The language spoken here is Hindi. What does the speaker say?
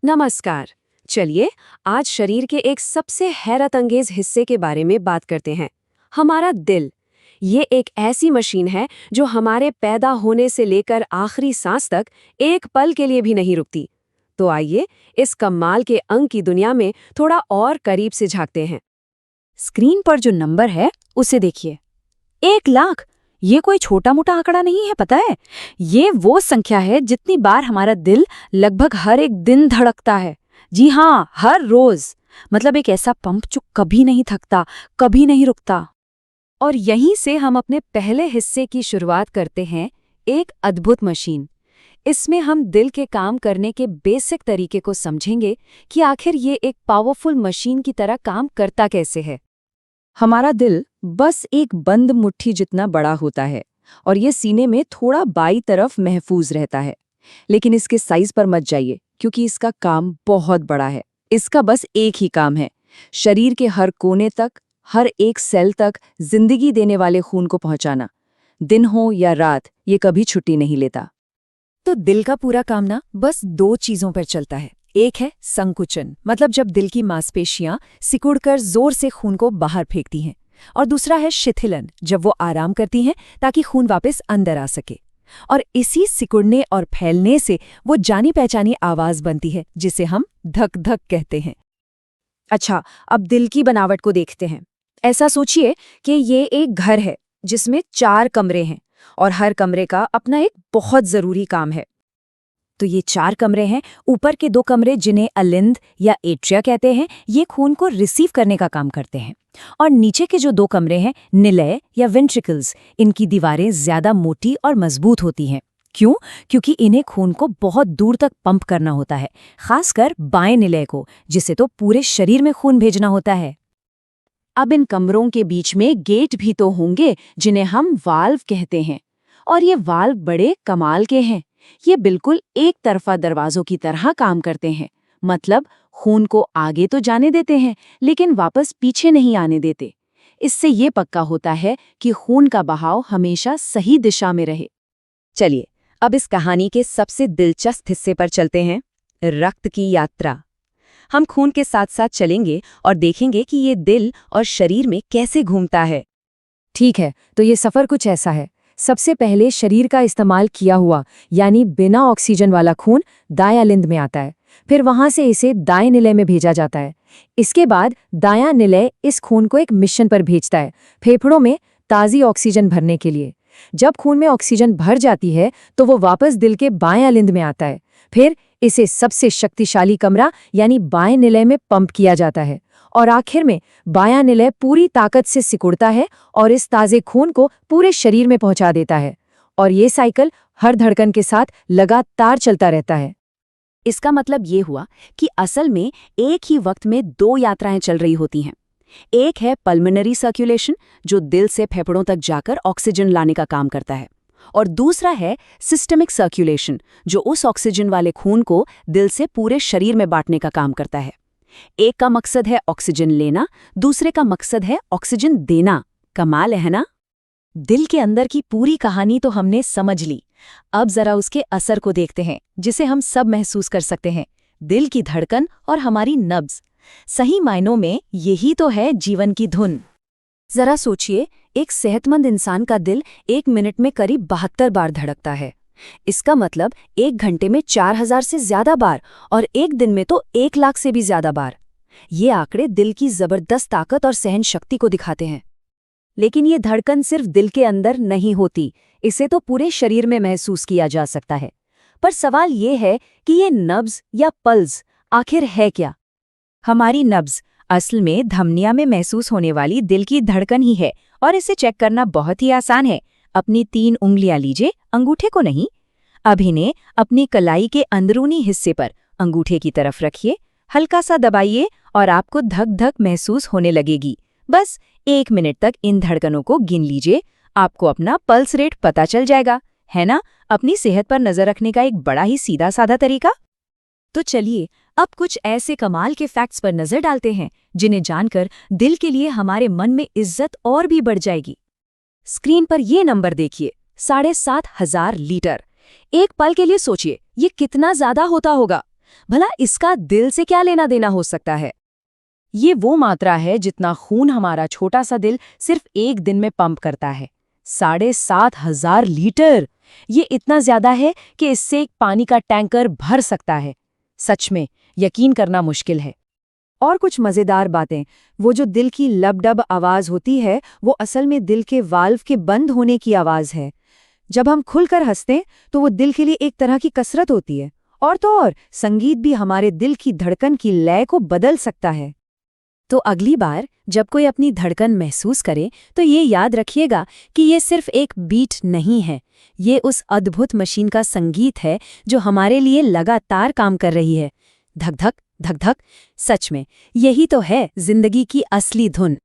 नमस्कार। चलिए आज शरीर के एक सबसे हैरत अंगेज हिस्से के बारे में बात करते हैं। हमारा दिल। ये एक ऐसी मशीन है जो हमारे पैदा होने से लेकर आखिरी सांस तक एक पल के लिए भी नहीं रुकती। तो आइए इस कमाल के अंग की दुनिया में थोड़ा और करीब से झांकते हैं। स्क्रीन पर जो नंबर है उसे देखिए। 1 लाख। ये कोई छोटा मोटा आंकड़ा नहीं है, पता है। ये वो संख्या है जितनी बार हमारा दिल लगभग हर एक दिन धड़कता है। जी हाँ, हर रोज। मतलब एक ऐसा पंप जो कभी नहीं थकता, कभी नहीं रुकता। और यहीं से हम अपने पहले हिस्से की शुरुआत करते हैं, एक अद्भुत मशीन। इसमें हम दिल के काम करने के बेसिक तरीके को समझेंगे कि आखिर ये एक पावरफुल मशीन की तरह काम करता कैसे है। हमारा दिल बस एक बंद मुट्ठी जितना बड़ा होता है और ये सीने में थोड़ा बाईं तरफ महफूज रहता है। लेकिन इसके साइज पर मत जाइए, क्योंकि इसका काम बहुत बड़ा है। इसका बस एक ही काम है, शरीर के हर कोने तक, हर एक सेल तक जिंदगी देने वाले खून को पहुंचाना। दिन हो या रात, ये कभी छुट्टी नहीं लेता। तो दिल का पूरा काम ना बस 2 चीजों पर चलता है। एक है संकुचन, मतलब जब दिल की मांसपेशियां सिकुड़कर जोर से खून को बाहर फेंकती हैं, और दूसरा है शिथिलन, जब वो आराम करती हैं ताकि खून वापस अंदर आ सके। और इसी सिकुड़ने और फैलने से वो जानी पहचानी आवाज बनती है, जिसे हम धक धक कहते हैं। अच्छा, अब दिल की बनावट को देखते हैं। ऐसा सोचिए कि ये एक घर है जिसमें 4 कमरे हैं और हर कमरे का अपना एक बहुत जरूरी काम है। तो ये 4 कमरे हैं। ऊपर के 2 कमरे, जिन्हें अलिंद या एट्रिया कहते हैं, ये खून को रिसीव करने का काम करते हैं। और नीचे के जो 2 कमरे हैं, निलय या वेंट्रिकल्स, इनकी दीवारें ज्यादा मोटी और मजबूत होती हैं। क्यों? क्योंकि इन्हें खून को बहुत दूर तक पंप करना होता है, खासकर बाएं निलय को, जिसे तो पूरे शरीर में खून भेजना होता है। अब इन कमरों के बीच में गेट भी तो होंगे, जिन्हें हम वाल्व कहते हैं। और ये वाल्व बड़े कमाल के हैं। ये बिल्कुल एक तरफा दरवाजों की तरह काम करते हैं। मतलब खून को आगे तो जाने देते हैं, लेकिन वापस पीछे नहीं आने देते। इससे ये पक्का होता है कि खून का बहाव हमेशा सही दिशा में रहे। चलिए अब इस कहानी के सबसे दिलचस्प हिस्से पर चलते हैं, रक्त की यात्रा। हम खून के साथ साथ चलेंगे और देखेंगे कि ये दिल और शरीर में कैसे घूमता है। ठीक है, तो ये सफर कुछ ऐसा है। सबसे पहले शरीर का इस्तेमाल किया हुआ, यानी बिना ऑक्सीजन वाला खून दायां लिंद में आता है। फिर वहां से इसे दाएं निलय में भेजा जाता है। इसके बाद दायां निलय इस खून को एक मिशन पर भेजता है, फेफड़ों में ताज़ी ऑक्सीजन भरने के लिए। जब खून में ऑक्सीजन भर जाती है तो वो वापस दिल के बायां लिंद में आता है। फिर इसे सबसे शक्तिशाली कमरा यानी बाएं निलय में पंप किया जाता है, और आखिर में बायां निलय पूरी ताकत से सिकुड़ता है और इस ताज़े खून को पूरे शरीर में पहुंचा देता है। और ये साइकिल हर धड़कन के साथ लगातार चलता रहता है। इसका मतलब ये हुआ कि असल में एक ही वक्त में 2 यात्राएं चल रही होती हैं। एक है पल्मोनरी सर्कुलेशन, जो दिल से फेफड़ों तक जाकर ऑक्सीजन लाने का काम करता है, और दूसरा है सिस्टमिक सर्कुलेशन, जो उस ऑक्सीजन वाले खून को दिल से पूरे शरीर में बांटने का काम करता है। एक का मकसद है ऑक्सीजन लेना, दूसरे का मकसद है ऑक्सीजन देना। कमाल है ना? दिल के अंदर की पूरी कहानी तो हमने समझ ली। अब जरा उसके असर को देखते हैं, जिसे हम सब महसूस कर सकते हैं, दिल की धड़कन और हमारी नब्ज। सही मायनों में यही तो है जीवन की धुन। जरा सोचिए, एक सेहतमंद इंसान का दिल 1 मिनट में करीब 72 बार धड़कता है। इसका मतलब 1 घंटे में 4000 से ज्यादा बार, और एक दिन में तो 1 लाख से भी ज्यादा बार। ये आंकड़े दिल की जबरदस्त ताकत और सहन शक्ति को दिखाते हैं। लेकिन ये धड़कन सिर्फ दिल के अंदर नहीं होती, इसे तो पूरे शरीर में महसूस किया जा सकता है। पर सवाल ये है कि ये नब्ज या पल्स आखिर है क्या? हमारी नब्ज असल में धमनियों में महसूस होने वाली दिल की धड़कन ही है, और इसे चेक करना बहुत ही आसान है। अपनी 3 उंगलियां लीजिए, अंगूठे को नहीं। अब इन्हें अपनी कलाई के अंदरूनी हिस्से पर अंगूठे की तरफ रखिए, हल्का सा दबाइए और आपको धक धक महसूस होने लगेगी। बस 1 मिनट तक इन धड़कनों को गिन लीजिए, आपको अपना पल्स रेट पता चल जाएगा। है ना? अपनी सेहत पर नजर रखने का एक बड़ा ही सीधा साधा तरीका। तो चलिए अब कुछ ऐसे कमाल के फैक्ट्स पर नजर डालते हैं, जिन्हें जानकर दिल के लिए हमारे मन में इज्जत और भी बढ़ जाएगी। स्क्रीन पर ये नंबर देखिए, 7,500 लीटर। एक पल के लिए सोचिए, ये कितना ज्यादा होता होगा। भला इसका दिल से क्या लेना देना हो सकता है? ये वो मात्रा है जितना खून हमारा छोटा सा दिल सिर्फ एक दिन में पंप करता है। 7,500 लीटर। ये इतना ज्यादा है कि इससे एक पानी का टैंकर भर सकता है। सच में यकीन करना मुश्किल है। और कुछ मजेदार बातें, वो जो दिल की लब-डब आवाज होती है वो असल में दिल के वाल्व के बंद होने की आवाज है। जब हम खुलकर हंसते तो वो दिल के लिए एक तरह की कसरत होती है। और तो और संगीत भी हमारे दिल की धड़कन की लय को बदल सकता है। तो अगली बार जब कोई अपनी धड़कन महसूस करे तो ये याद रखिएगा कि ये सिर्फ एक बीट नहीं है, ये उस अद्भुत मशीन का संगीत है जो हमारे लिए लगातार काम कर रही है। धक धक धक धक। सच में यही तो है जिंदगी की असली धुन।